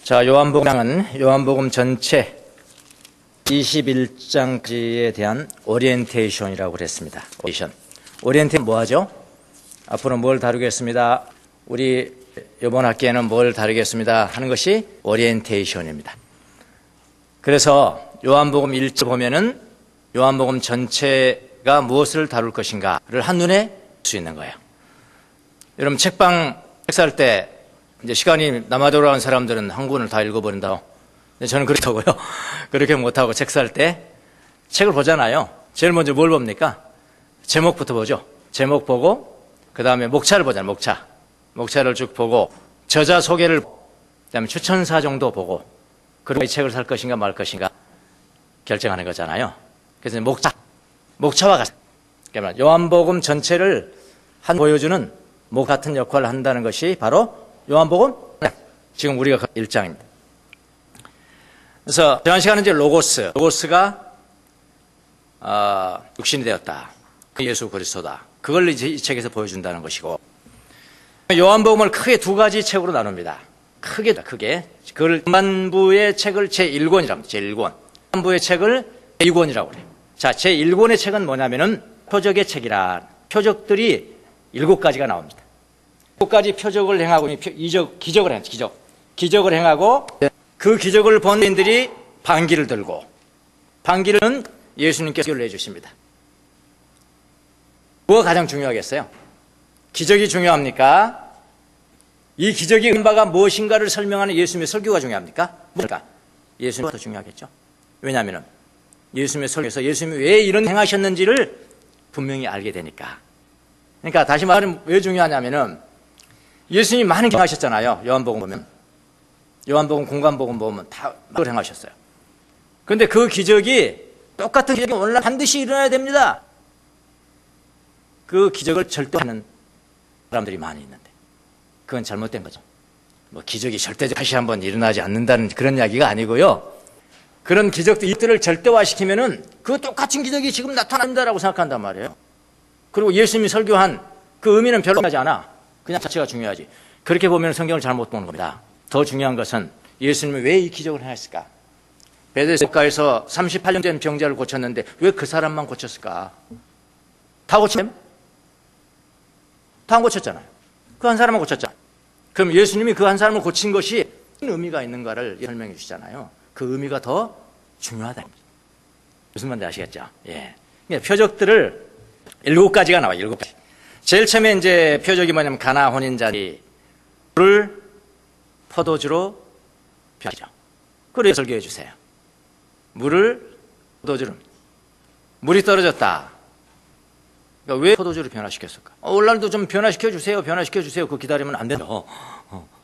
자, 요한복음 전체 21장까지에 대한 오리엔테이션이라고 그랬습니다. 오리엔테이션 뭐 하죠? 앞으로 뭘 다루겠습니다. 우리 이번 학기에는 뭘 다루겠습니다 하는 것이 오리엔테이션입니다. 그래서 요한복음 1절 보면은 요한복음 전체가 무엇을 다룰 것인가를 한눈에 볼 수 있는 거예요. 여러분 책 살 때 이제 시간이 남아 돌아온 사람들은 한 권을 다 읽어버린다. 저는 그렇다고요. 그렇게 못하고 책 살 때 책을 보잖아요. 제일 먼저 뭘 봅니까? 제목부터 보죠. 제목 보고 그 다음에 목차를 보잖아요. 목차를 쭉 보고 저자 소개를 보고 그다음에 추천사 정도 보고 그리고 이 책을 살 것인가 말 것인가 결정하는 거잖아요. 그래서 목차와 같은 그러니까 요한복음 전체를 보여주는 목 같은 역할을 한다는 것이 바로 요한복음 지금 우리가 1장입니다. 그래서 지난 시간은 이제 로고스가 육신이 되었다. 예수 그리스도다. 그걸 이제 이 책에서 보여준다는 것이고 요한복음을 크게 두 가지 책으로 나눕니다. 크게 그걸 전반부의 책을 제1권이라고 합니다. 제1권. 전반부의 책을 제2권이라고 그래요. 자, 제1권의 책은 뭐냐면은 표적의 책이라 표적들이 7가지가 나옵니다. 7가지 표적을 행하고 기적을 행하고 그 기적을 본 인들이 반기를 들고 반기는 예수님께서 기적을 해주십니다. 뭐가 가장 중요하겠어요? 기적이 중요합니까? 이 기적이 은 바가 무엇인가를 설명하는 예수님의 설교가 중요합니까? 뭘까? 예수님이 더 중요하겠죠. 왜냐하면 예수님의 설교에서 예수님이 왜 이런 행하셨는지를 분명히 알게 되니까. 그러니까 다시 말하면 왜 중요하냐면은 예수님이 많은 기적을 행하셨잖아요. 요한복음 보면. 요한복음 공관복음 보면 다 그걸 행하셨어요. 그런데 그 기적이 똑같은 기적이 오늘날 반드시 일어나야 됩니다. 그 기적을 절대하는 사람들이 많이 있는데 그건 잘못된 거죠. 뭐 기적이 절대적 다시 한번 일어나지 않는다는 그런 이야기가 아니고요. 그런 기적들을 절대화시키면은 그 똑같은 기적이 지금 나타난다라고 생각한단 말이에요. 그리고 예수님이 설교한 그 의미는 별로 중요하지 않아. 그냥 자체가 중요하지. 그렇게 보면 성경을 잘못 보는 겁니다. 더 중요한 것은 예수님이 왜 이 기적을 행했을까? 베데스다에서 38년 된 병자를 고쳤는데 왜 그 사람만 고쳤을까? 다 고쳤나요? 다 안 고쳤잖아요. 그 한 사람만 고쳤잖아요. 그럼 예수님이 그 한 사람을 고친 것이 무슨 의미가 있는가를 설명해 주시잖아요. 그 의미가 더 중요하다. 무슨 말인지 아시겠죠? 예. 그러니까 표적들을 7가지가 나와요. 7가지. 제일 처음에 이제 표적이 뭐냐면 가나 혼인잔치 물을 포도주로 변하죠. 그걸 설교해 주세요. 물을 포도주로. 물이 떨어졌다. 그러니까 왜 포도주로 변화시켰을까? 오늘날도 좀 변화시켜 주세요. 그거 기다리면 안 된다.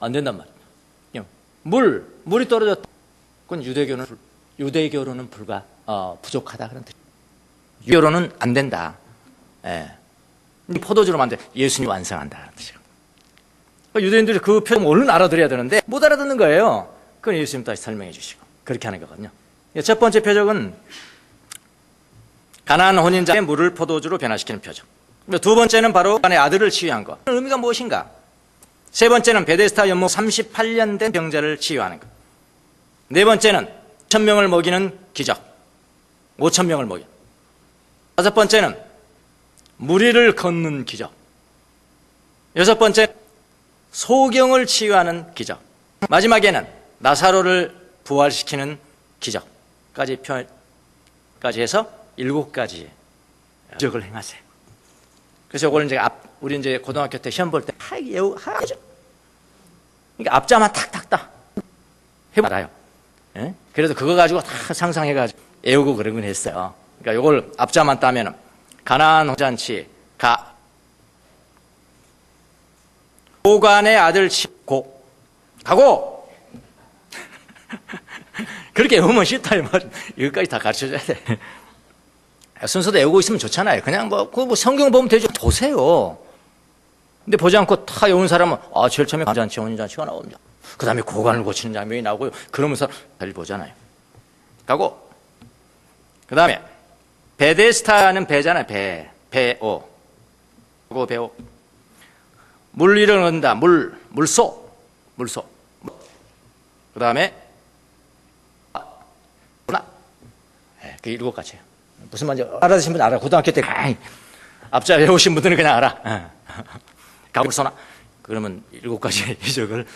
안 된단 말이에요. 물이 떨어졌다. 그건 유대교로는 부족하다 그런 뜻. 유대교로는 안 된다. 예. 포도주로 만들 예수님이 완성한다는 뜻이에요. 유대인들이 그 표정 얼른 알아들어야 되는데 못 알아듣는 거예요. 그건 예수님 다시 설명해 주시고 그렇게 하는 거거든요. 첫 번째 표적은 가나안 혼인자의 물을 포도주로 변화시키는 표적. 두 번째는 바로 가나안의 아들을 치유한 것. 의미가 무엇인가? 세 번째는 베데스다 연못 38년 된 병자를 치유하는 것. 네 번째는 5,000명을 먹이는 기적. 5,000명을 먹여. 다섯 번째는 무리를 걷는 기적. 여섯 번째 소경을 치유하는 기적. 마지막에는 나사로를 부활시키는 기적까지 해서 7가지 기적을 행하세요. 그래서 이걸 이제 우리 이제 고등학교 때 시험 볼 때 하죠. 그러니까 앞자만 탁탁탁 해봐요. 예? 그래서 그거 가지고 다 상상해가지고 외우고 그런 건 했어요. 그러니까 이걸 앞자만 따면은 가나안 혼인잔치 고관의 아들 가고 그렇게 외우면 싫다 이 말. 여기까지 다 가르쳐줘야 돼. 순서도 외우고 있으면 좋잖아요. 그냥 뭐 성경 보면 되죠. 보세요. 근데 보지 않고 다 외운 사람은 제일 처음에 가나안 혼인잔치가 나옵니다. 그 다음에 고관을 고치는 장면이 나오고요. 그러면서 잘 보잖아요. 가고 그 다음에 베데스다는 배잖아요. 배오. 물 위를 얻는다. 물소. 그 다음에 그 7가지예요. 무슨 말인지 알아두신 분 알아. 고등학교 때 앞자 외우신 분들은 그냥 알아. 가불소나 그러면 7가지의 기적을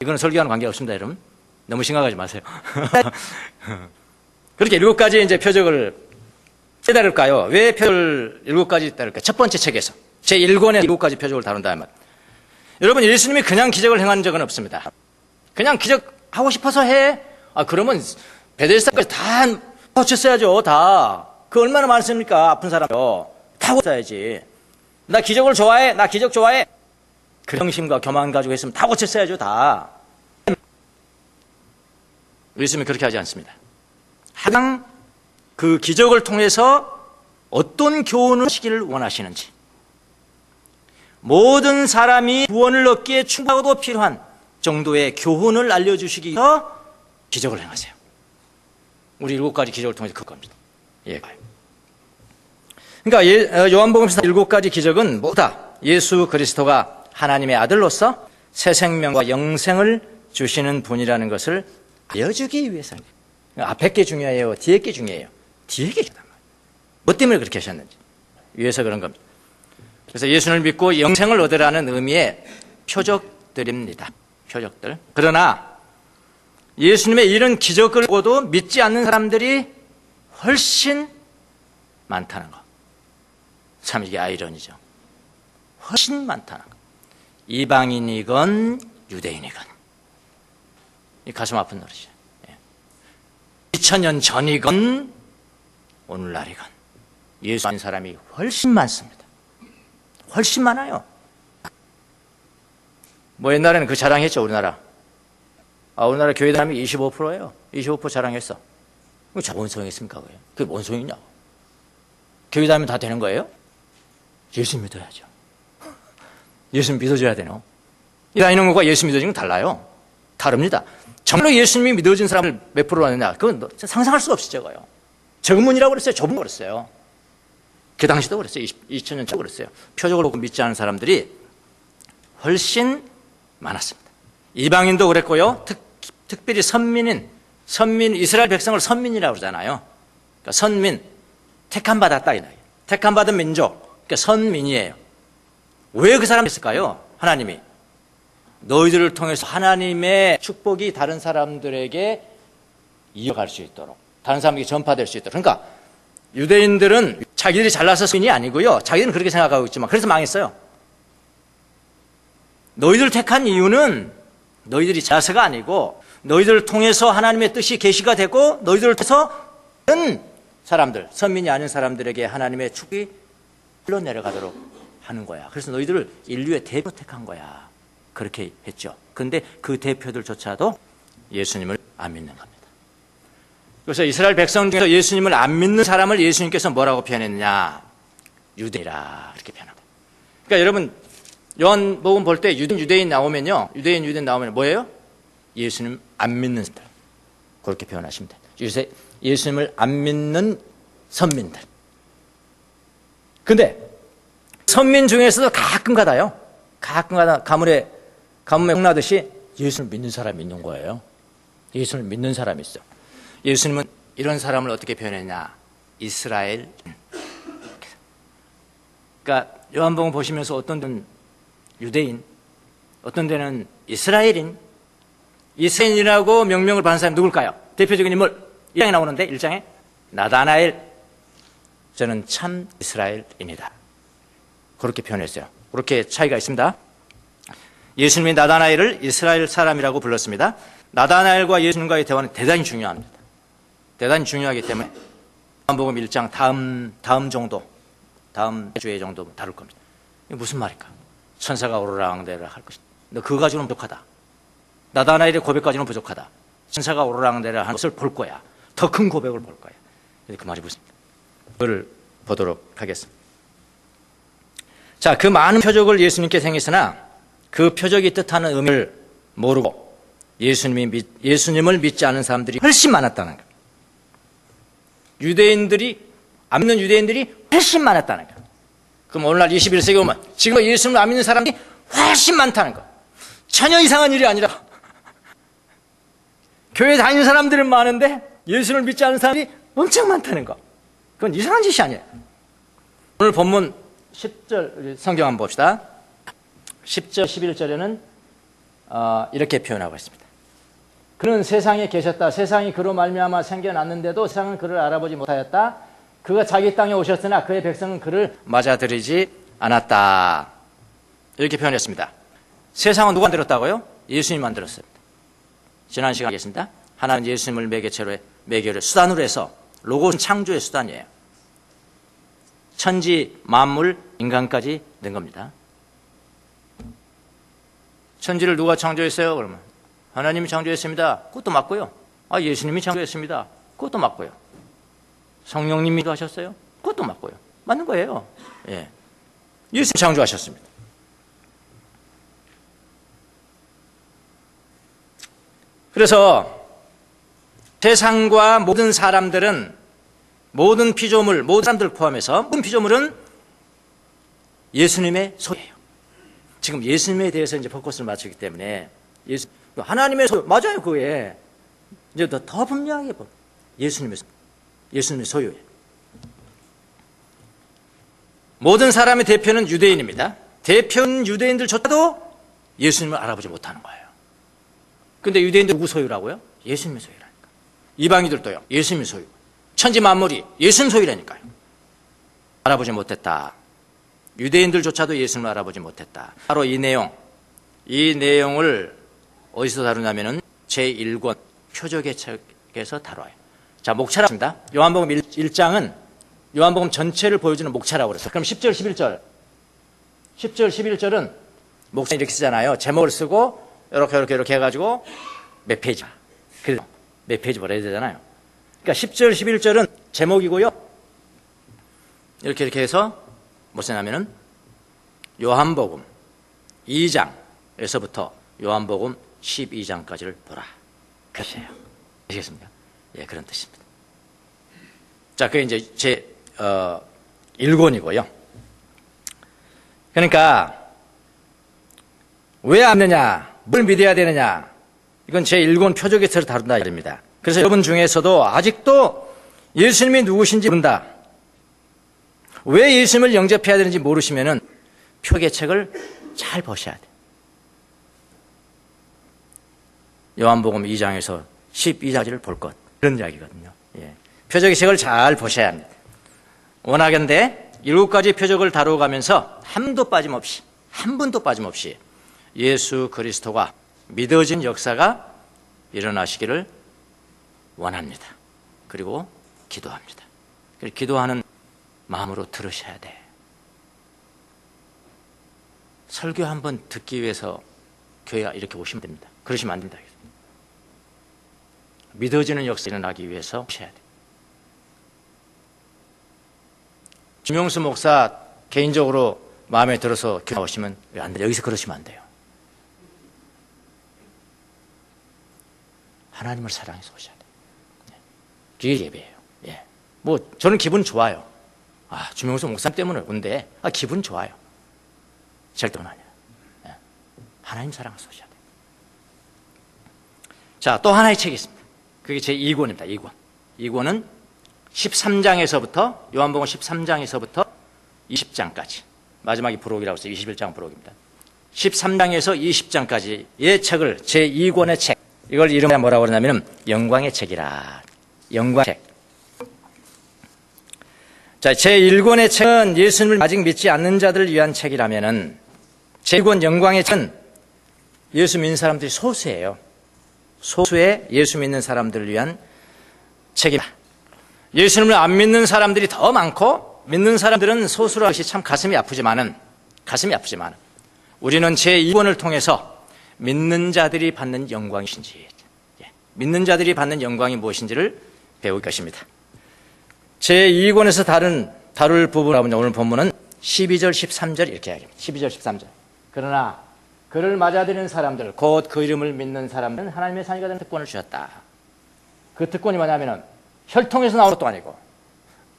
이거는 설교하는 관계가 없습니다, 여러분. 너무 심각하지 마세요. 그렇게 7가지의 이제 표적을 깨달을까요? 왜 표적을 7가지 따를까요? 첫 번째 책에서 제1권의 7가지 표적을 다룬다 하면, 여러분, 예수님이 그냥 기적을 행한 적은 없습니다. 그냥 기적 하고 싶어서 해. 그러면 베데스다까지 다 고쳤어야죠. 다. 그 얼마나 많습니까? 아픈 사람요. 다 고쳤어야지. 나 기적을 좋아해. 나 기적 좋아해. 그 정심과 교만 가지고 했으면 다 고쳤어야죠. 다. 예수님이 그렇게 하지 않습니다. 항상 그 기적을 통해서 어떤 교훈을 하시기를 원하시는지, 모든 사람이 구원을 얻기에 충분하고도 필요한 정도의 교훈을 알려주시기 위해서 기적을 행하세요. 우리 7가지 기적을 통해서 그럴 겁니다. 예. 그러니까 요한복음서 7가지 기적은 뭐다? 예수 그리스도가 하나님의 아들로서 새 생명과 영생을 주시는 분이라는 것을 알려주기 위해서입니다. 앞에 게 중요해요? 뒤에 게 중요해요? 뒤에 게 중요한 거예요. 뭐 때문에 그렇게 하셨는지 위해서 그런 겁니다. 그래서 예수를 믿고 영생을 얻으라는 의미의 표적들입니다. 표적들. 그러나 예수님의 이런 기적을 보고도 믿지 않는 사람들이 훨씬 많다는 거. 참 이게 아이러니죠. 훨씬 많다는 거. 이방인이건 유대인이건. 이 가슴 아픈 노릇이죠. 2000년 전이건 오늘날이건 예수 안 사람이 훨씬 많습니다. 훨씬 많아요. 뭐 옛날에는 그 자랑했죠, 우리나라. 우리나라 교회 다니면 25%예요. 25% 자랑했어. 그게 뭔 소용이겠습니까? 그게 뭔 소용이냐고. 교회 다니면 다 되는 거예요? 예수 믿어야죠. 예수 믿어줘야 되노. 다니는 것과 예수 믿어지는 건 달라요. 다릅니다. 정말로 예수님이 믿어진 사람을 몇 프로 하느냐? 그건 상상할 수가 없이 적어요. 적은 문이라고 그랬어요. 좁은 거 그랬어요. 그 당시도 그랬어요. 2000년 전 그랬어요. 표적을 보고 믿지 않은 사람들이 훨씬 많았습니다. 이방인도 그랬고요. 특별히 선민, 이스라엘 백성을 선민이라고 그러잖아요. 그러니까 선민, 택함받았다. 택함받은 민족, 그러니까 선민이에요. 왜 그 사람이 했을까요? 하나님이. 너희들을 통해서 하나님의 축복이 다른 사람들에게 이어갈 수 있도록, 다른 사람에게 전파될 수 있도록. 그러니까 유대인들은 자기들이 잘나서 선민이 아니고요. 자기들은 그렇게 생각하고 있지만 그래서 망했어요. 너희들을 택한 이유는 너희들이 잘나서가 아니고 너희들을 통해서 하나님의 뜻이 계시가 되고 너희들을 통해서 다른 사람들, 선민이 아닌 사람들에게 하나님의 축복이 흘러내려가도록 하는 거야. 그래서 너희들을 인류의 대표 택한 거야. 그렇게 했죠. 그런데 그 대표들조차도 예수님을 안 믿는 겁니다. 그래서 이스라엘 백성 중에서 예수님을 안 믿는 사람을 예수님께서 뭐라고 표현했느냐? 유대인이라 이렇게 표현합니다. 그러니까 여러분 요한복음 볼 때 유대인 나오면요, 유대인 나오면 뭐예요? 예수님 안 믿는 사람들 그렇게 표현하시면 돼요. 예수님을 안 믿는 선민들. 근데 선민 중에서도 가끔가다요. 가끔가다 가뭄에 홍나듯이 예수를 믿는 사람이 있는 거예요. 예수를 믿는 사람이 있어. 예수님은 이런 사람을 어떻게 표현했냐? 이스라엘. 그러니까 요한복음 보시면서 어떤 데는 유대인, 어떤 데는 이스라엘인. 이스라엘이라고 명명을 받는 사람이 누굴까요? 대표적인 인물 1장에 나오는데 1장에 나다나엘. 저는 참 이스라엘입니다. 그렇게 표현했어요. 그렇게 차이가 있습니다. 예수님이 나다나엘을 이스라엘 사람이라고 불렀습니다. 나다나엘과 예수님과의 대화는 대단히 중요합니다. 대단히 중요하기 때문에 요한복음 1장 다음 주에 정도 다룰 겁니다. 이게 무슨 말일까? 천사가 오르락내리락 할 것이다. 너 그거 가지고는 부족하다. 나다나엘의 고백 가지고는 부족하다. 천사가 오르락내리락 하는 것을 볼 거야. 더 큰 고백을 볼 거야. 그 말이 무슨 그걸 보도록 하겠습니다. 자, 그 많은 표적을 예수님께 행했으나 그 표적이 뜻하는 의미를 모르고 예수님을 믿지 않은 사람들이 훨씬 많았다는 거예요. 안 믿는 유대인들이 훨씬 많았다는 거예요. 그럼 오늘날 21세기 오면 지금 예수님을 안 믿는 사람이 훨씬 많다는 거. 전혀 이상한 일이 아니라 교회 다니는 사람들은 많은데 예수를 믿지 않는 사람이 엄청 많다는 거. 그건 이상한 짓이 아니에요. 오늘 본문 10절 성경 한번 봅시다. 10절 11절에는 이렇게 표현하고 있습니다. 그는 세상에 계셨다. 세상이 그로 말미암아 생겨났는데도 세상은 그를 알아보지 못하였다. 그가 자기 땅에 오셨으나 그의 백성은 그를 맞아들이지 않았다. 이렇게 표현했습니다. 세상은 누가 만들었다고요? 예수님이 만들었습니다. 지난 시간에 얘기했습니다. 하나는 예수님을 매개를 수단으로 해서 로고는 창조의 수단이에요. 천지, 만물, 인간까지 낸 겁니다. 천지를 누가 창조했어요? 그러면 하나님이 창조했습니다. 그것도 맞고요. 예수님이 창조했습니다. 그것도 맞고요. 성령님이 하셨어요? 그것도 맞고요. 맞는 거예요. 예. 예수님 창조하셨습니다. 그래서 세상과 모든 사람들은, 모든 피조물, 모든 사람들 포함해서 모든 피조물은 예수님의 소유예요. 지금 예수님에 대해서 이제 포커스를 맞추기 때문에 하나님의 소유, 맞아요, 그게. 이제 더 분명하게 예수님의 소유예요. 모든 사람의 대표는 유대인입니다. 대표는 유대인들조차도 예수님을 알아보지 못하는 거예요. 근데 유대인들 누구 소유라고요? 예수님의 소유라니까. 이방인들도요, 예수님의 소유. 천지 만물이 예수님 소유라니까요. 알아보지 못했다. 유대인들조차도 예수님을 알아보지 못했다. 바로 이 내용을 어디서 다루냐면은 제1권 표적의 책에서 다뤄요. 자, 목차랍니다. 요한복음 1장은 요한복음 전체를 보여주는 목차라고 그랬어요. 그럼 10절, 11절. 10절, 11절은 목차 이렇게 쓰잖아요. 제목을 쓰고 이렇게 해가지고 몇 페이지. 그래서 몇 페이지 벌어야 되잖아요. 그러니까 10절, 11절은 제목이고요. 이렇게 해서 뭐 쓰냐면은 요한복음 2장에서부터 요한복음 12장까지를 보라. 그러세요. 아시겠습니까? 예, 그런 뜻입니다. 자, 그게 이제 제 1권이고요. 그러니까 왜 믿느냐, 뭘 믿어야 되느냐, 이건 제 1권 표적에서 다룬다 말입니다. 그래서 여러분 중에서도 아직도 예수님이 누구신지 모른다, 왜 예수님을 영접해야 되는지 모르시면은 표적의 책을 잘 보셔야 돼요. 요한복음 2장에서 12장을 볼 것, 그런 이야기거든요. 예. 표적의 책을 잘 보셔야 합니다. 원하건대 7가지 표적을 다루어가면서 한 분도 빠짐없이 예수 그리스도가 믿어진 역사가 일어나시기를 원합니다. 그리고 기도합니다. 기도하는 마음으로 들으셔야 돼. 설교 한번 듣기 위해서 교회에 이렇게 오시면 됩니다. 그러시면 안 됩니다. 믿어지는 역사 일어나기 위해서 오셔야 돼. 김용수 목사 개인적으로 마음에 들어서 교회 오시면 안 돼요. 여기서 그러시면 안 돼요. 하나님을 사랑해서 오셔야 돼요. 그게 예배예요. 예. 뭐 저는 기분 좋아요. 주명수 목사 때문에 온데 기분 좋아요. 절대로 아니야. 예. 하나님 사랑해서 오셔야 돼요. 자, 또 하나의 책이 있습니다. 그게 제 2권입니다. 2권. 2권은 13장에서부터 요한복음 13장에서부터 20장까지 마지막이 부록이라고 해서 21장 부록입니다. 13장에서 20장까지의 책을 제 2권의 책, 이걸 이름을 뭐라고 그러냐면 영광의 책이라. 영광의 책. 자, 제 1권의 책은 예수님을 아직 믿지 않는 자들을 위한 책이라면은 제 2권 영광의 책은 예수 믿는 사람들이 소수예요. 소수의 예수 믿는 사람들을 위한 책입니다. 예수님을 안 믿는 사람들이 더 많고 믿는 사람들은 소수라는 것이 참 가슴이 아프지만은 우리는 제2권을 통해서 믿는 자들이 받는 영광이신지, 믿는 자들이 받는 영광이 무엇인지를 배울 것입니다. 제2권에서 다룰 부분은 오늘 본문은 12절 13절 이렇게 이야기합니다. 12절 13절. 그러나 그를 맞아들이는 사람들, 곧 그 이름을 믿는 사람들은 하나님의 자녀가 되는 특권을 주셨다. 그 특권이 뭐냐면은 혈통에서 나오는 것도 아니고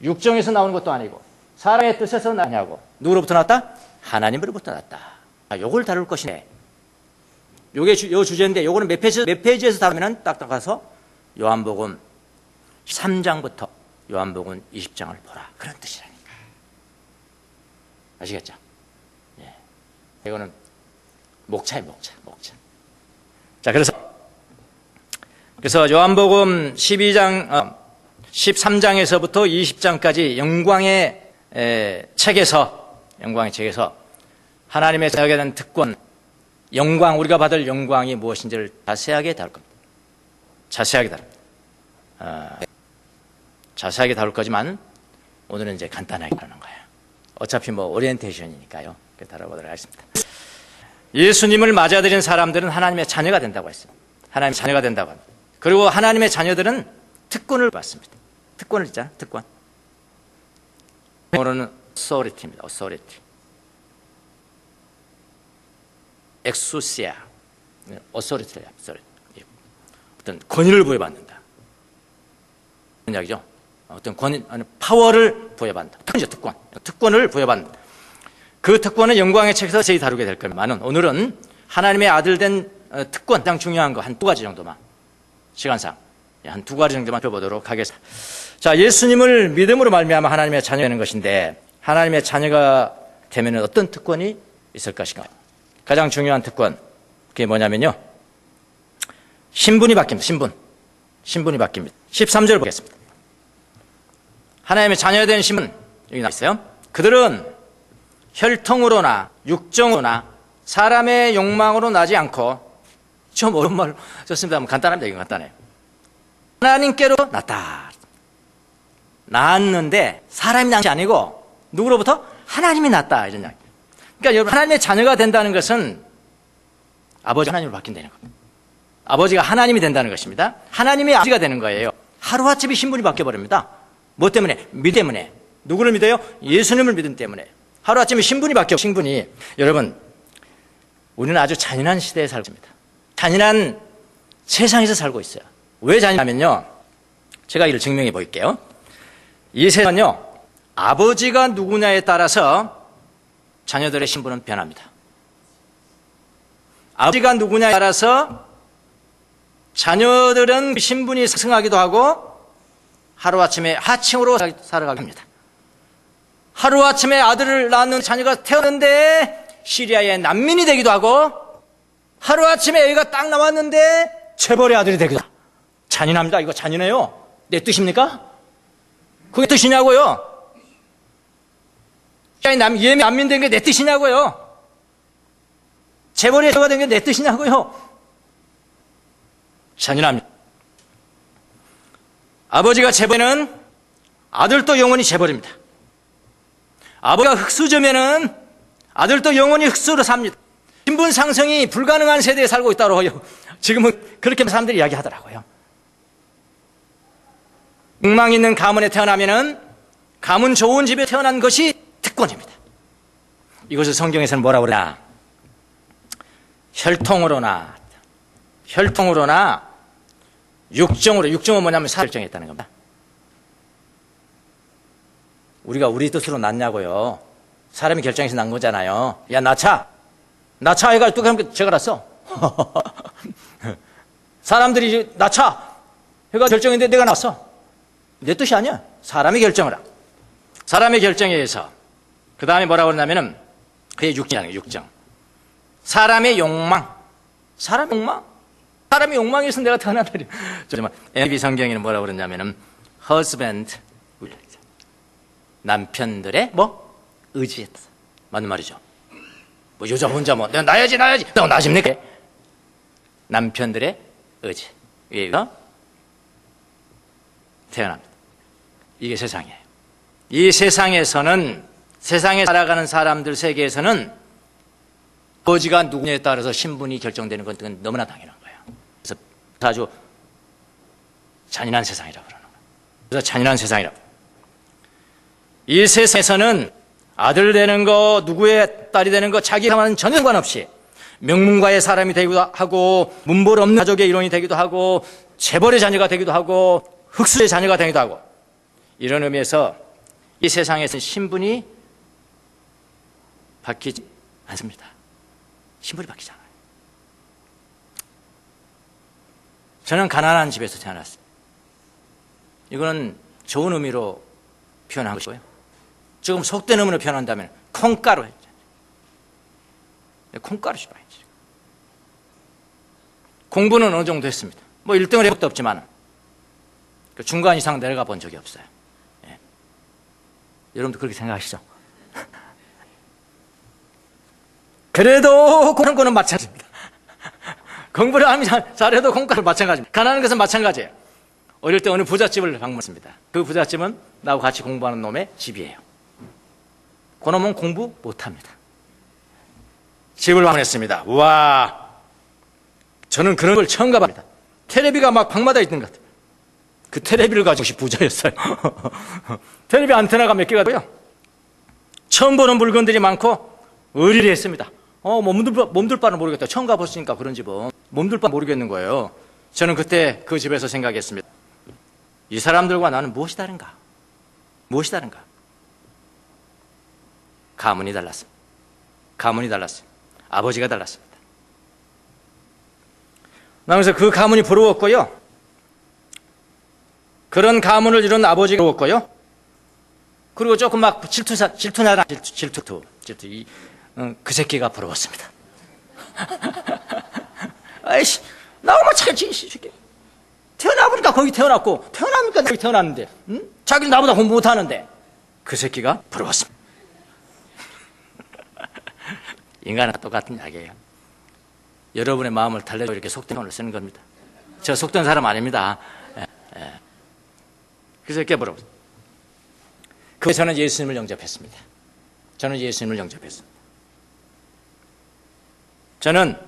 육정에서 나오는 것도 아니고 사람의 뜻에서 나냐고. 누구로부터 났다? 하나님으로부터 났다. 요걸 다룰 것이네. 요게 요 주제인데 요거는 몇 페이지에서 다루면은 딱 가서 요한복음 3장부터 요한복음 20장을 보라. 그런 뜻이라니까. 아시겠죠? 예. 이거는 목차예요, 목차. 자, 그래서 요한복음 13장에서부터 20장까지 영광의 책에서 하나님의 자녀에 대한 특권, 영광, 우리가 받을 영광이 무엇인지를 자세하게 다룰 겁니다. 자세하게 다룰 거지만 오늘은 이제 간단하게 다루는 거예요. 어차피 오리엔테이션이니까요. 다뤄보도록 하겠습니다. 예수님을 맞아들인 사람들은 하나님의 자녀가 된다고 했어요. 하나님의 자녀가 된다고 합니다. 그리고 하나님의 자녀들은 특권을 받습니다. 특권을 있잖아요. 특권. 영어로는 authority입니다. authority. exousia. authority래요. 어떤 권위를 부여받는다. 그런 이야기죠. 어떤 파워를 부여받는다. 특권. 특권을 부여받는다. 그 특권은 영광의 책에서 자세히 다루게 될 겁니다만 오늘은 하나님의 아들 된 특권, 가장 중요한 거 한 두 가지 정도만 시간상 한 두 가지 정도만 펴보도록 하겠습니다. 자, 예수님을 믿음으로 말미암아 하나님의 자녀가 되는 것인데 하나님의 자녀가 되면 어떤 특권이 있을 것인가? 가장 중요한 특권, 그게 뭐냐면요, 신분이 바뀝니다. 신분이 바뀝니다. 13절 보겠습니다. 하나님의 자녀가 된 신분, 여기 나와 있어요. 그들은 혈통으로나 육정으로나 사람의 욕망으로 나지 않고, 좀 어려운 말 썼습니다. 간단합니다. 이건 간단해요. 하나님께로 났다. 낳았는데 사람이 낳은 게 아니고 누구로부터? 하나님이 낳았다. 이런 이야기. 그러니까 여러분, 하나님의 자녀가 된다는 것은 아버지가 하나님으로 바뀐다는 겁니다. 아버지가 하나님이 된다는 것입니다. 하나님의 아버지가 되는 거예요. 하루아침에 신분이 바뀌어버립니다. 뭐 때문에? 믿음 때문에. 누구를 믿어요? 예수님을 믿음 때문에. 하루아침에 신분이 바뀌어. 신분이. 여러분, 우리는 아주 잔인한 시대에 살고 있습니다. 잔인한 세상에서 살고 있어요. 왜 잔인하면요, 제가 이를 증명해 보일게요. 이 세상은요, 아버지가 누구냐에 따라서 자녀들의 신분은 변합니다. 아버지가 누구냐에 따라서 자녀들은 신분이 상승하기도 하고 하루아침에 하층으로 살아가게 합니다. 하루아침에 아들을 낳는 자녀가 태어났는데 시리아의 난민이 되기도 하고, 하루아침에 애가 딱 나왔는데 재벌의 아들이 되기도 하고. 잔인합니다. 이거 잔인해요. 내 뜻입니까? 그게 뜻이냐고요? 예멘 난민 된 게 내 뜻이냐고요? 재벌의 애가 된 게 내 뜻이냐고요? 잔인합니다. 아버지가 재벌이면 아들도 영원히 재벌입니다. 아버지가 흙수저면은 아들도 영원히 흙수로 삽니다. 신분 상승이 불가능한 세대에 살고 있다고 해요. 지금은 그렇게 사람들이 이야기하더라고요. 욕망 있는 가문에 태어나면은 가문 좋은 집에 태어난 것이 특권입니다. 이것을 성경에서는 뭐라고 그러냐? 혈통으로나 육정은 뭐냐면 결정했다는 겁니다. 우리가 우리 뜻으로 낳냐고요? 사람이 결정해서 낳은 거잖아요. 야, 낳자 해가 뚝 하면 제가 낳았어. 사람들이 낳자 해가 결정했는데 내가 낳았어. 내 뜻이 아니야. 사람이 결정을 하고. 사람의 결정에 의해서. 그 다음에 뭐라고 그러냐면은 그게 육정이에요. 육정. 사람의 욕망. 사람의 욕망에 의해서 내가 태어났다. NIV 성경에는 뭐라고 그러냐면은 husband, 남편들의 의지했다. 맞는 말이죠. 여자 혼자 내가 낳아야지 너 낳으십니까? 남편들의 의지. 위에서 태어납니다. 이게 세상이에요. 이 세상에서는, 세상에 살아가는 사람들 세계에서는 아버지가 누구냐에 따라서 신분이 결정되는 건 너무나 당연한 거예요. 그래서 아주 잔인한 세상이라고 그러는 거예요. 그래서 잔인한 세상이라고. 이 세상에서는 아들 되는 거, 누구의 딸이 되는 거, 자기 상황은 전혀 상관없이 명문가의 사람이 되기도 하고, 문벌 없는 가족의 일원이 되기도 하고, 재벌의 자녀가 되기도 하고, 흑수의 자녀가 되기도 하고, 이런 의미에서 이 세상에서는 신분이 바뀌지 않습니다. 신분이 바뀌지 않아요. 저는 가난한 집에서 태어났어요. 이거는 좋은 의미로 표현한 것이고요. 조금 속된 의미로 표현한다면 콩가루 했죠. 콩가루 시바이지. 공부는 어느 정도 했습니다. 뭐 1등을 해본 것도 없지만 중간 이상 내려가 본 적이 없어요. 예. 여러분도 그렇게 생각하시죠? 그래도 공부하는 거는 마찬가지입니다. 공부를 하면 잘해도 공과는 마찬가지입니다. 가난한 것은 마찬가지예요. 어릴 때 어느 부잣집을 방문했습니다. 그 부잣집은 나하고 같이 공부하는 놈의 집이에요. 그 놈은 공부 못합니다. 집을 방문했습니다. 우와, 저는 그런 걸 처음 가봅니다. 테레비가 막 방마다 있는 것 같아요. 그 테레비를 가지고 혹시 부자였어요. 테레비 안테나가 몇 개가 돼요. 처음 보는 물건들이 많고 의리했습니다. 몸둘 바는 모르겠다. 처음 가봤으니까 그런 집은 몸둘 바 모르겠는 거예요. 저는 그때 그 집에서 생각했습니다. 이 사람들과 나는 무엇이 다른가? 무엇이 다른가? 가문이 달랐습니다. 가문이 달랐어요. 아버지가 달랐습니다. 그래서 그 가문이 부러웠고요. 그런 가문을 이룬 아버지가 부러웠고요. 그리고 조금 막 질투나다. 그 새끼가 부러웠습니다. 아이씨, 나오면 잘지, 새끼. 태어나보니까 거기 태어났고, 태어나니까 거기 태어났는데, 응? 자기는 나보다 공부 못하는데, 그 새끼가 부러웠습니다. 인간은 똑같은 이야기예요. 여러분의 마음을 달래고 이렇게 속된 언어를 쓰는 겁니다. 저 속된 사람 아닙니다. 그 새끼가 부러웠습니다. 그래서 저는 예수님을 영접했습니다. 저는 예수님을 영접했습니다. 저는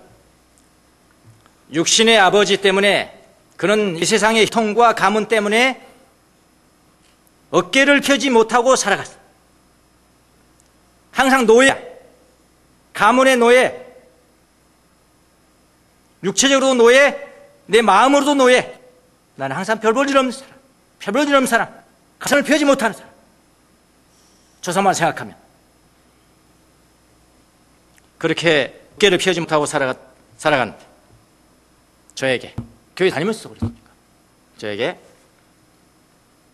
육신의 아버지 때문에 그는 이 세상의 형통과 가문 때문에 어깨를 펴지 못하고 살아갔어요. 항상 노예야. 가문의 노예, 육체적으로도 노예, 내 마음으로도 노예. 나는 항상 별 볼 일 없는 사람, 별 볼 일 없는 사람, 가슴을 펴지 못하는 사람. 조사만 생각하면 그렇게 어깨를 펴지 못하고 살아간 저에게, 교회 다니면서도 그랬으니까 저에게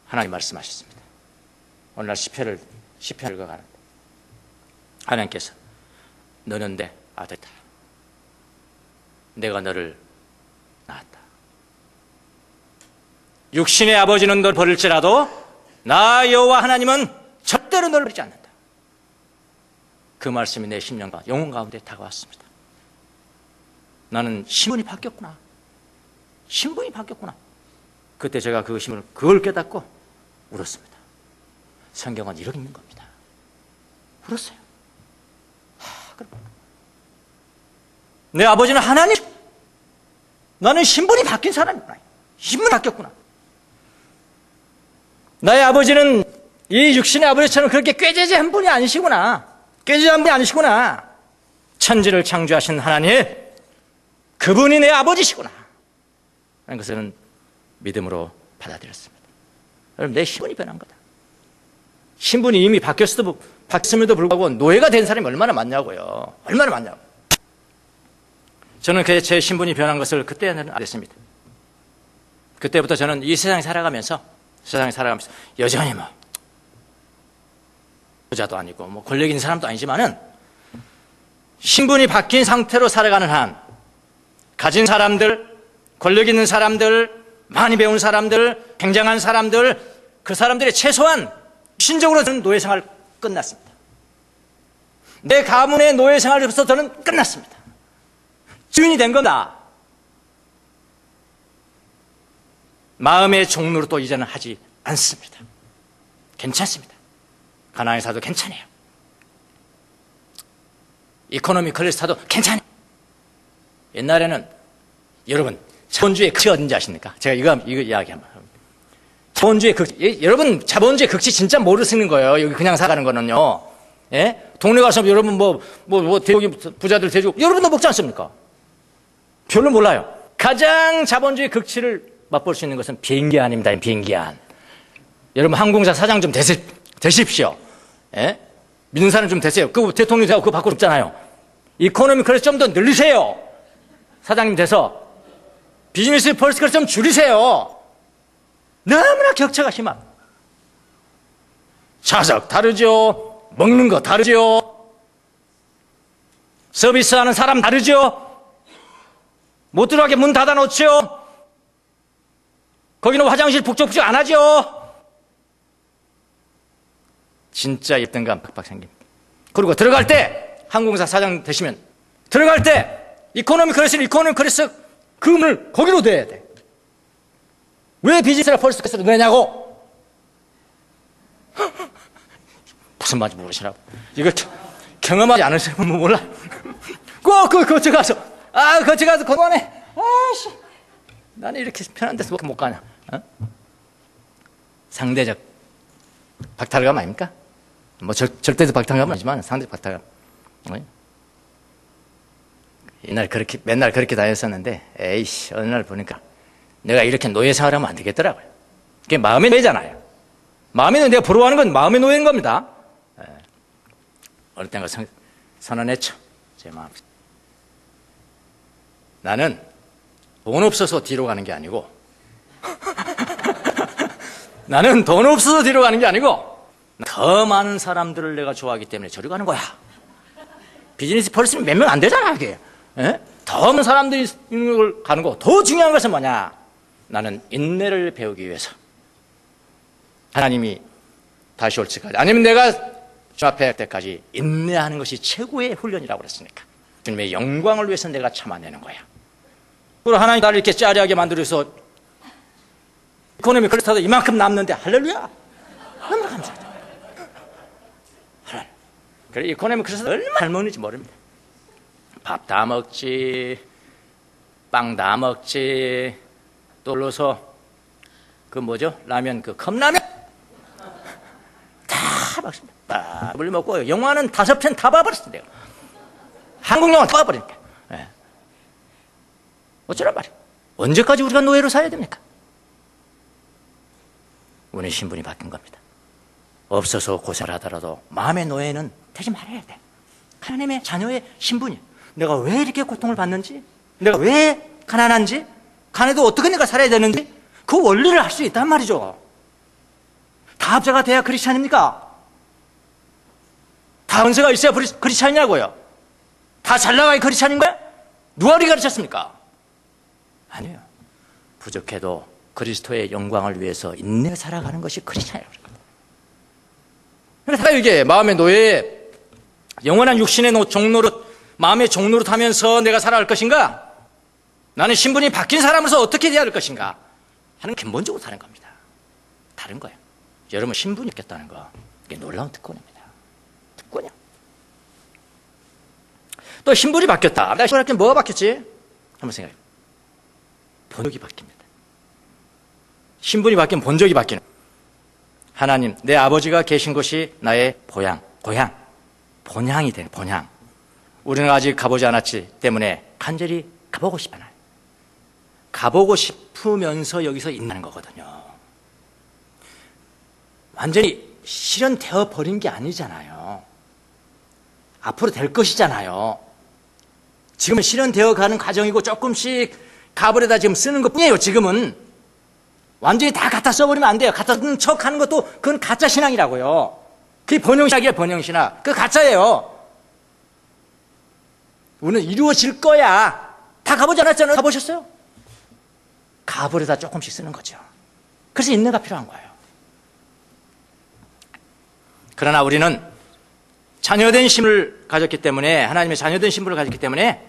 하나님 말씀하셨습니다. 오늘날 시편을 읽어가는데 하나님께서 너는 내 아들이다. 내가 너를 낳았다. 육신의 아버지는 너를 버릴지라도 나 여호와 하나님은 절대로 너를 버리지 않는다. 그 말씀이 내 심령과 영혼 가운데 다가왔습니다. 나는 신분이 바뀌었구나. 신분이 바뀌었구나. 그때 제가 그걸 깨닫고 울었습니다. 성경은 이렇게 있는 겁니다. 울었어요. 내 아버지는 하나님. 나는 신분이 바뀐 사람이구나. 신분이 바뀌었구나. 나의 아버지는 이 육신의 아버지처럼 그렇게 꾀죄죄한 분이 아니시구나. 꾀죄죄한 분이 아니시구나. 천지를 창조하신 하나님, 그분이 내 아버지시구나 라는 것을 믿음으로 받아들였습니다. 여러분, 내 신분이 변한 거다. 신분이 이미 바뀌었음에도 불구하고 노예가 된 사람이 얼마나 많냐고요. 얼마나 많냐고. 저는 제 신분이 변한 것을 그때는 알았습니다. 그때부터 저는 이 세상에 살아가면서 여전히 부자도 아니고 권력 있는 사람도 아니지만은 신분이 바뀐 상태로 살아가는 한 가진 사람들, 권력 있는 사람들, 많이 배운 사람들, 굉장한 사람들, 그 사람들이 최소한 신적으로 저는 노예 생활 끝났습니다. 내 가문의 노예 생활에서 저는 끝났습니다. 주인이 된 겁니다. 마음의 종로로 또 이제는 하지 않습니다. 괜찮습니다. 가나안에 사도 괜찮아요. 이코노미 클래스 타도 괜찮아요. 옛날에는 여러분 자본주의 극치 어딘지 아십니까? 제가 이거 이야기 한번 합니다. 자본주의 극치, 여러분 자본주의 극치 진짜 모르시는 거예요. 여기 그냥 사가는 거는요. 예? 동네 가서 여러분 대국이 부자들 대주고 여러분도 먹지 않습니까? 별로 몰라요. 가장 자본주의 극치를 맛볼 수 있는 것은 비행기 안입니다. 비행기 안. 여러분 항공사 사장 좀 되십시오. 예? 믿는 사람 좀 되세요. 그 대통령 되고 그거 받고 싶잖아요. 이코노미 클래스 좀 더 늘리세요. 사장님 돼서. 비즈니스 펄스를 좀 줄이세요. 너무나 격차가 심한. 좌석 다르죠. 먹는 거 다르죠. 서비스하는 사람 다르죠. 못 들어가게 문 닫아 놓죠. 거기는 화장실 북적북적 안 하죠. 진짜 입등감 팍팍 생깁니다. 그리고 들어갈 때 항공사 사장 되시면 들어갈 때 이코노미 클래스는 이코노미 클래스 그 문을 거기로 둬야 돼. 왜 비즈니스나 퍼스트 클래스로 내냐고. 무슨 말인지 모르시라고. 이거 경험하지 않으시면 몰라. 꼭 거쳐 가서 거쳐 가서 그동안에 아이씨 나는 이렇게 편한 데서 못 가냐. 어? 상대적 박탈감 아닙니까? 뭐 절대적 박탈감은 아니지만 상대적 박탈감. 옛날 그렇게 맨날 그렇게 다녔었는데 에이씨 어느 날 보니까 내가 이렇게 노예 생활하면 안 되겠더라고요. 그게 마음의 노예잖아요. 마음의 노예, 내가 부러워하는 건 마음의 노예인 겁니다. 어느 때인가 선언했죠. 제 마음. 나는 돈 없어서 뒤로 가는 게 아니고 나는 돈 없어서 뒤로 가는 게 아니고 더 많은 사람들을 내가 좋아하기 때문에 저리 가는 거야. 비즈니스 펄스는 몇 명 안 되잖아, 그게. 에? 더 많은 사람들이 있는 걸 가는 거. 더 중요한 것은 뭐냐? 나는 인내를 배우기 위해서. 하나님이 다시 올 때까지, 아니면 내가 주 앞에 할 때까지 인내하는 것이 최고의 훈련이라고 그랬으니까. 주님의 영광을 위해서 내가 참아내는 거야. 그리고 하나님 나를 이렇게 짜리하게 만들어서 이코노미 클래스도 이만큼 남는데 할렐루야! 너무나 감사하죠. 그래, 이코노미 클래스도 얼마나 잘 먹는지 모릅니다. 밥 다 먹지, 빵 다 먹지, 또 올라서 그 뭐죠? 라면, 그 컵라면 다 먹습니다. 물 먹고 영화는 5편 다 봐버렸어요. 내가. 한국 영화 다 봐버리니까. 네. 어쩌란 말이에요. 언제까지 우리가 노예로 살아야 됩니까? 우리 신분이 바뀐 겁니다. 없어서 고생을 하더라도 마음의 노예는 되지 말아야 돼. 하나님의 자녀의 신분이. 내가 왜 이렇게 고통을 받는지, 내가 왜 가난한지, 가난해도 어떻게 내가 살아야 되는지 그 원리를 알 수 있단 말이죠. 다 합자가 돼야 크리스찬입니까? 다 은세가 있어야 크리스찬이냐고요? 다 잘 나가야 크리스찬인 거야? 누가 우리 가르쳤습니까? 아니에요. 부족해도 그리스도의 영광을 위해서 인내 살아가는 것이 크리스찬이라고 그러거든요. 그래서 이게 마음의 노예, 영원한 육신의 종로로, 마음의 종로로 타면서 내가 살아갈 것인가? 나는 신분이 바뀐 사람으로서 어떻게 대할 것인가? 하는 근본적으로 다른 겁니다. 다른 거예요. 여러분 신분이 바뀌었다는 거, 이게 놀라운 특권입니다. 특권이요. 또 신분이 바뀌었다. 내가 신분이 바뀌면 뭐가 바뀌었지? 한번 생각해요. 본적이 바뀝니다. 신분이 바뀌면 본적이 바뀌는. 하나님, 내 아버지가 계신 곳이 나의 본향이 되는, 본향. 우리는 아직 가보지 않았기 때문에 간절히 가보고 싶잖아요. 가보고 싶으면서 여기서 있는 거거든요. 완전히 실현되어 버린 게 아니잖아요. 앞으로 될 것이잖아요. 지금은 실현되어 가는 과정이고 조금씩 가불에다 지금 쓰는 것 뿐이에요. 지금은 완전히 다 갖다 써버리면 안 돼요. 갖다 쓰는 척 하는 것도 그건 가짜 신앙이라고요. 그게 번영신학이에요. 번영신학. 그거 가짜예요. 우리는 이루어질 거야. 다 가보지 않았잖아요. 가보셨어요? 가불에다 조금씩 쓰는 거죠. 그래서 인내가 필요한 거예요. 그러나 우리는 자녀된 신분을 가졌기 때문에, 하나님의 자녀된 신분을 가졌기 때문에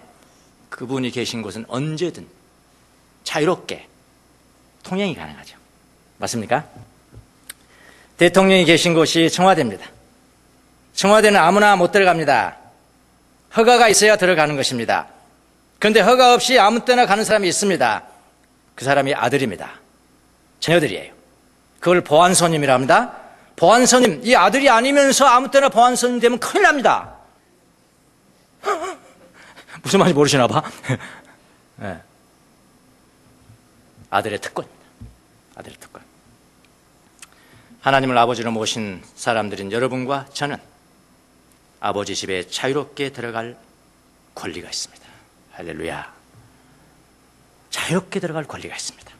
그분이 계신 곳은 언제든 자유롭게 통행이 가능하죠. 맞습니까? 대통령이 계신 곳이 청와대입니다. 청와대는 아무나 못 들어갑니다. 허가가 있어야 들어가는 것입니다. 그런데 허가 없이 아무 때나 가는 사람이 있습니다. 그 사람이 아들입니다. 자녀들이에요. 그걸 보안손님이라 합니다. 보안손님, 이 아들이 아니면서 아무 때나 보안손님 되면 큰일 납니다. 무슨 말인지 모르시나 봐. 네. 아들의 특권입니다. 아들의 특권. 하나님을 아버지로 모신 사람들인 여러분과 저는 아버지 집에 자유롭게 들어갈 권리가 있습니다. 할렐루야. 자유롭게 들어갈 권리가 있습니다.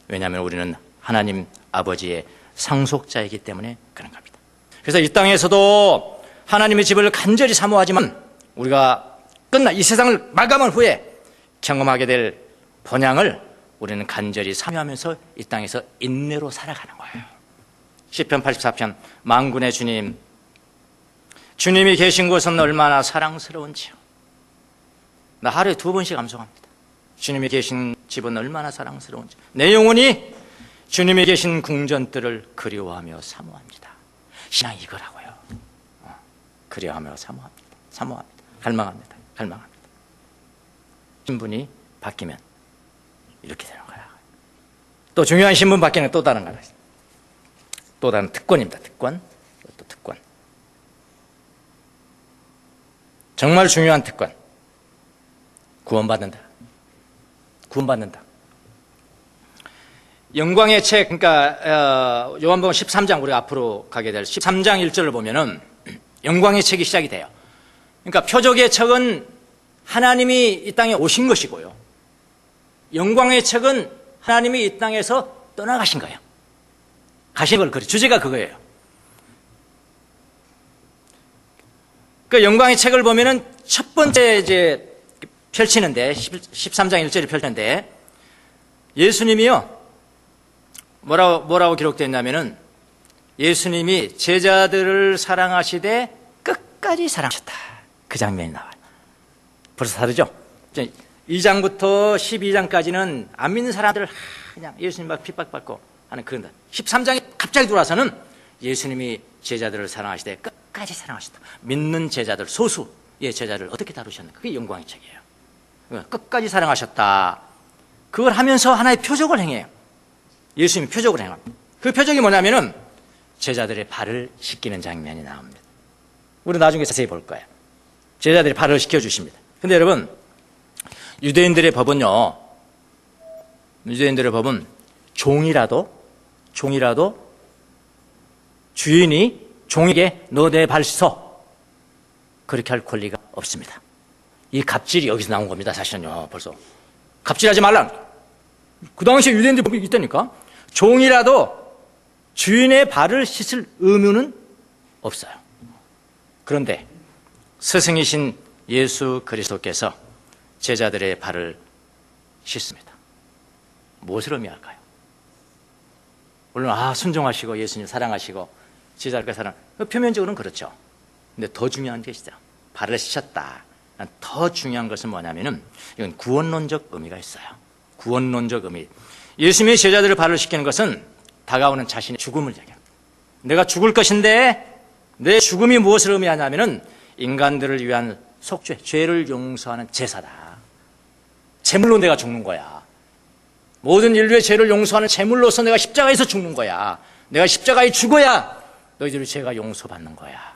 왜냐하면 우리는 하나님 아버지의 상속자이기 때문에 그런 겁니다. 그래서 이 땅에서도 하나님의 집을 간절히 사모하지만 우리가 이 세상을 마감한 후에 경험하게 될 본향을 우리는 간절히 사모하면서 이 땅에서 인내로 살아가는 거예요. 시편 84편 만군의 주님, 주님이 계신 곳은 얼마나 사랑스러운지요. 나 하루에 2번씩 암송합니다. 주님이 계신 집은 얼마나 사랑스러운지. 내 영혼이 주님이 계신 궁전들을 그리워하며 사모합니다. 신앙이 이거라고요. 그리워하며 사모합니다. 갈망합니다. 신분이 바뀌면 이렇게 되는 거야. 또 중요한 신분 바뀌는 또 다른 하나 있어요. 또 다른 특권입니다. 특권. 정말 중요한 특권. 구원받는다. 영광의 책, 그러니까 요한복음 13장, 우리가 앞으로 가게 될 13장 1절을 보면은 영광의 책이 시작이 돼요. 그러니까 표적의 책은 하나님이 이 땅에 오신 것이고요. 영광의 책은 하나님이 이 땅에서 떠나가신 거예요. 가신 걸 그래. 주제가 그거예요. 그 영광의 책을 보면은 첫 번째 이제 펼치는데 13장 1절이 펼치는데 예수님이요. 뭐라고 기록되어 있냐면은 예수님이 제자들을 사랑하시되 끝까지 사랑하셨다. 그 장면이 나와요. 벌써 다르죠? 2장부터 12장까지는 안 믿는 사람들을 그냥 예수님 막 핍박받고 하는 그런 13장에 갑자기 들어와서는 예수님이 제자들을 사랑하시되 끝까지 사랑하셨다. 믿는 제자들, 소수의 제자를 어떻게 다루셨나? 그게 영광의 책이에요. 끝까지 사랑하셨다. 그걸 하면서 하나의 표적을 행해요. 예수님이 표적을 행합니다. 그 표적이 뭐냐면은 제자들의 발을 씻기는 장면이 나옵니다. 우리 나중에 자세히 볼 거예요. 제자들이 발을 씻겨주십니다. 근데 여러분, 유대인들의 법은 종이라도 주인이 종에게 너 내 발 씻어 그렇게 할 권리가 없습니다. 이 갑질이 여기서 나온 겁니다. 사실은요. 벌써 갑질하지 말라. 그 당시에 유대인들 법이 있다니까. 종이라도 주인의 발을 씻을 의무는 없어요. 그런데 스승이신 예수 그리스도께서 제자들의 발을 씻습니다. 무엇을 의미할까요? 물론 순종하시고 예수님 사랑하시고 제자들과 사랑, 표면적으로는 그렇죠. 근데 더 중요한 것이죠. 발을 씻었다. 더 중요한 것은 뭐냐면은 이건 구원론적 의미가 있어요. 구원론적 의미. 예수님이 제자들의 발을 씻기는 것은 다가오는 자신의 죽음을 얘기합니다. 내가 죽을 것인데 내 죽음이 무엇을 의미하냐면은 인간들을 위한 속죄, 죄를 용서하는 제사다. 제물로 내가 죽는 거야. 모든 인류의 죄를 용서하는 제물로서 내가 십자가에서 죽는 거야. 내가 십자가에 죽어야 너희들의 죄가 용서받는 거야.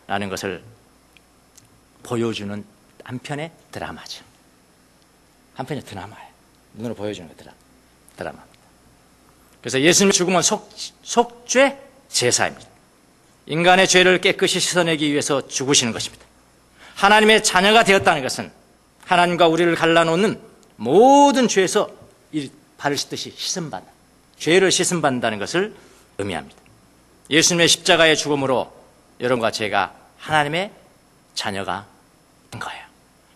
라는 것을 보여주는 한편의 드라마죠. 한편의 드라마예요. 눈으로 보여주는 거 드라마입니다. 그래서 예수님의 죽음은 속죄 제사입니다. 인간의 죄를 깨끗이 씻어내기 위해서 죽으시는 것입니다. 하나님의 자녀가 되었다는 것은 하나님과 우리를 갈라놓는 모든 죄에서 발을 씻듯이 씻음받는, 죄를 씻음받는다는 것을 의미합니다. 예수님의 십자가의 죽음으로 여러분과 제가 하나님의 자녀가 된 거예요.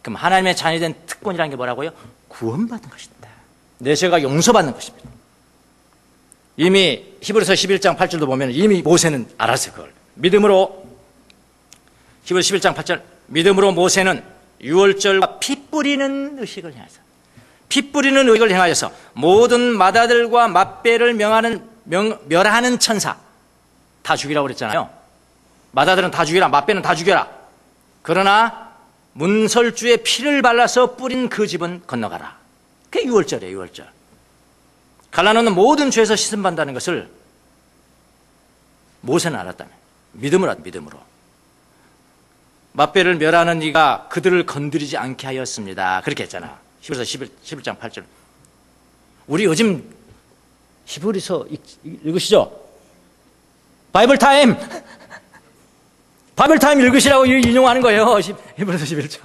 그럼 하나님의 자녀된 특권이라는 게 뭐라고요? 구원받는 것입니다. 내 죄가 용서받는 것입니다. 이미 히브리서 11장 8절도 보면 이미 모세는 알았어요. 그걸 믿음으로, 히브리서 11장 8절, 믿음으로 모세는 유월절과 피 뿌리는 의식을 행하여서, 피 뿌리는 의식을 행하여서 모든 마다들과 맛배를 멸하는 천사 다 죽이라고 그랬잖아요. 마다들은 다 죽여라, 맛배는 다 죽여라. 그러나 문설주에 피를 발라서 뿌린 그 집은 건너가라. 그게 유월절이에요. 유월절. 갈라놓는 모든 죄에서 씻음받는다는 것을 모세는 알았다면 믿음으로. 맛배를 멸하는 이가 그들을 건드리지 않게 하였습니다. 그렇게 했잖아. 히브리서 11장 8절. 우리 요즘 히브리서 읽으시죠? 바이블 타임 읽으시라고 인용하는 거예요. 히브리서 11장.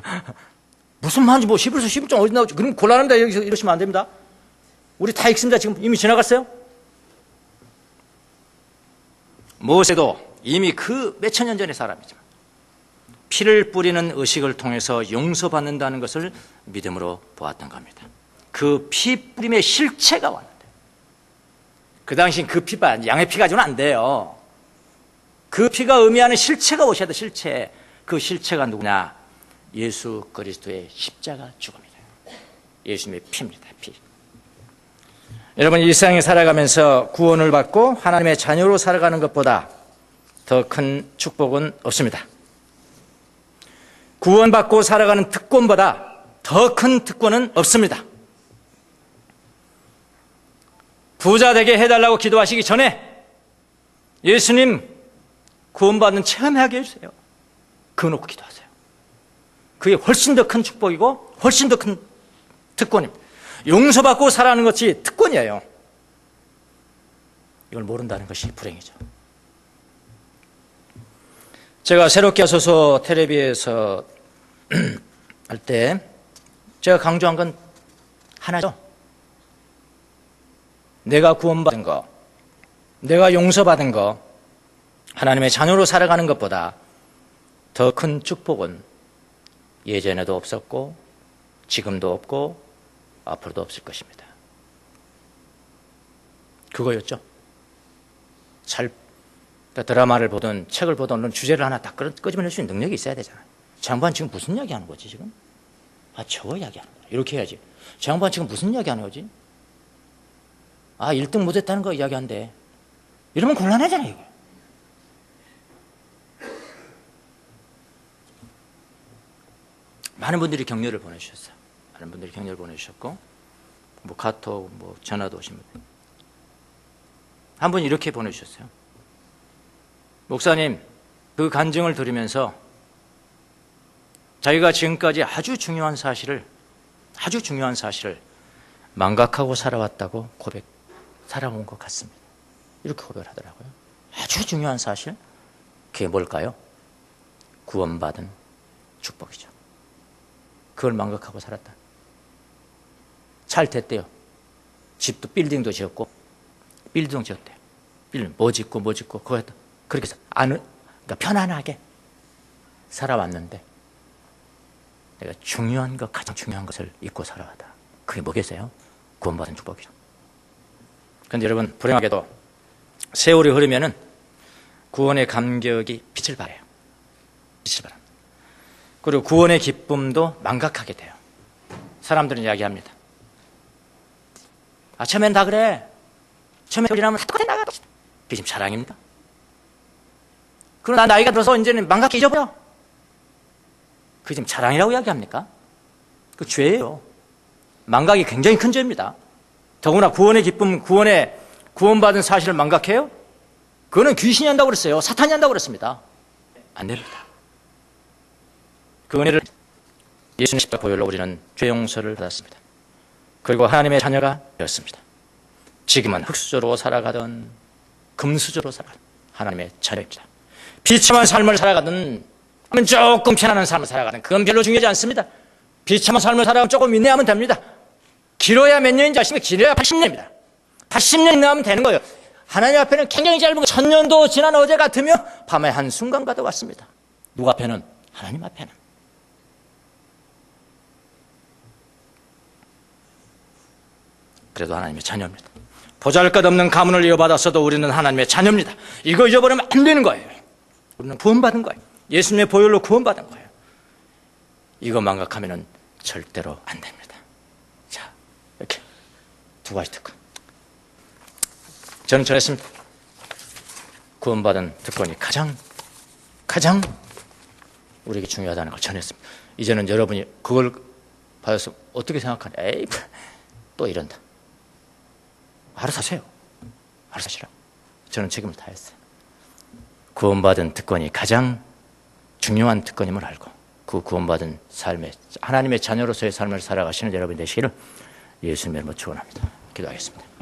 무슨 말인지 히브리서 11장 어디 나오죠? 그럼 곤란합니다. 여기서 이러시면 안 됩니다. 우리 다 읽습니다. 지금 이미 지나갔어요. 모세도 이미 그 몇천 년 전의 사람이지만 피를 뿌리는 의식을 통해서 용서받는다는 것을 믿음으로 보았던 겁니다. 그 피 뿌림의 실체가 왔는데, 그 당시 그 피가 양의 피 가지고는 안 돼요. 그 피가 의미하는 실체가 오셔야 돼. 실체. 그 실체가 누구냐? 예수 그리스도의 십자가 죽음이다. 예수님의 피입니다. 피. 여러분, 이 세상에 살아가면서 구원을 받고 하나님의 자녀로 살아가는 것보다 더 큰 축복은 없습니다. 구원받고 살아가는 특권보다 더 큰 특권은 없습니다. 부자 되게 해달라고 기도하시기 전에 예수님 구원받는 체험하게 해주세요. 그거 놓고 기도하세요. 그게 훨씬 더 큰 축복이고 훨씬 더 큰 특권입니다. 용서받고 살아가는 것이 특권이에요. 이걸 모른다는 것이 불행이죠. 제가 새롭게 하소서 텔레비에서 할 때 제가 강조한 건 하나죠. 내가 구원받은 거, 내가 용서받은 거, 하나님의 자녀로 살아가는 것보다 더 큰 축복은 예전에도 없었고 지금도 없고 앞으로도 없을 것입니다. 그거였죠. 드라마를 보든 책을 보든 주제를 하나 딱 끄집어낼 수 있는 능력이 있어야 되잖아요. 저 양반 지금 무슨 이야기 하는 거지 지금? 저거 이야기하는 거야. 이렇게 해야지. 저 양반 지금 무슨 이야기 하는 거지? 1등 못했다는 거 이야기한대. 이러면 곤란하잖아요, 이거. 많은 분들이 격려를 보내주셨어요. 많은 분들이 격려를 보내주셨고, 카톡, 전화도 오신 분. 한 분이 이렇게 보내주셨어요. 목사님, 그 간증을 들으면서 자기가 지금까지 아주 중요한 사실을 망각하고 살아왔다고 살아온 것 같습니다. 이렇게 고백을 하더라고요. 아주 중요한 사실? 그게 뭘까요? 구원받은 축복이죠. 그걸 망각하고 살았다. 잘 됐대요. 집도 빌딩도 지었고, 빌딩 지었대요. 빌딩 뭐 짓고 그거 했다. 그렇게 해서 그러니까 편안하게 살아왔는데 내가 가장 중요한 것을 잊고 살아가다. 그게 뭐겠어요? 구원받은 축복이죠. 그런데 여러분, 불행하게도 세월이 흐르면은 구원의 감격이 빛을 발해요. 빛을 발합니다. 그리고 구원의 기쁨도 망각하게 돼요. 사람들은 이야기합니다. 처음엔 다 그래. 처음에 우리라면 다 똑같아 나가. 그게 지금 자랑입니다. 그러나 나이가 들어서 이제는 망각해 잊어버려. 그게 지금 자랑이라고 이야기합니까? 그 죄예요. 망각이 굉장히 큰 죄입니다. 더구나 구원의 기쁨, 구원받은 사실을 망각해요? 그거는 귀신이 한다고 그랬어요. 사탄이 한다고 그랬습니다. 안 됩니다. 그 은혜를 예수님 십자가 보혈로 우리는 죄 용서를 받았습니다. 그리고 하나님의 자녀가 되었습니다. 지금은 흙수저로 살아가던 금수저로 살아가던 하나님의 자녀입니다. 비참한 삶을 살아가든 조금 편안한 삶을 살아가든 그건 별로 중요하지 않습니다. 비참한 삶을 살아가면 조금 인내하면 됩니다. 길어야 몇 년인지 아시면 길어야 80년입니다. 80년 인내하면 되는 거예요. 하나님 앞에는 굉장히 짧은 거 1000년도 지난 어제 같으며 밤의 한순간과도 같습니다. 누구 앞에는? 하나님 앞에는. 그래도 하나님의 자녀입니다. 보잘것없는 가문을 이어받았어도 우리는 하나님의 자녀입니다. 이거 잊어버리면 안 되는 거예요. 우리는 구원받은 거예요. 예수님의 보혈로 구원받은 거예요. 이거 망각하면 절대로 안 됩니다. 자, 이렇게 두 가지 특권. 저는 전했습니다. 구원받은 특권이 가장 우리에게 중요하다는 걸 전했습니다. 이제는 여러분이 그걸 받아서 어떻게 생각하냐? 에이, 또 이런다. 알아서 하세요. 알아서 하시라. 저는 책임을 다했어요. 구원받은 특권이 가장 중요한 특권임을 알고 그 구원받은 삶의 하나님의 자녀로서의 삶을 살아가시는 여러분이 되시기를 예수님의 이름으로 축원합니다. 기도하겠습니다.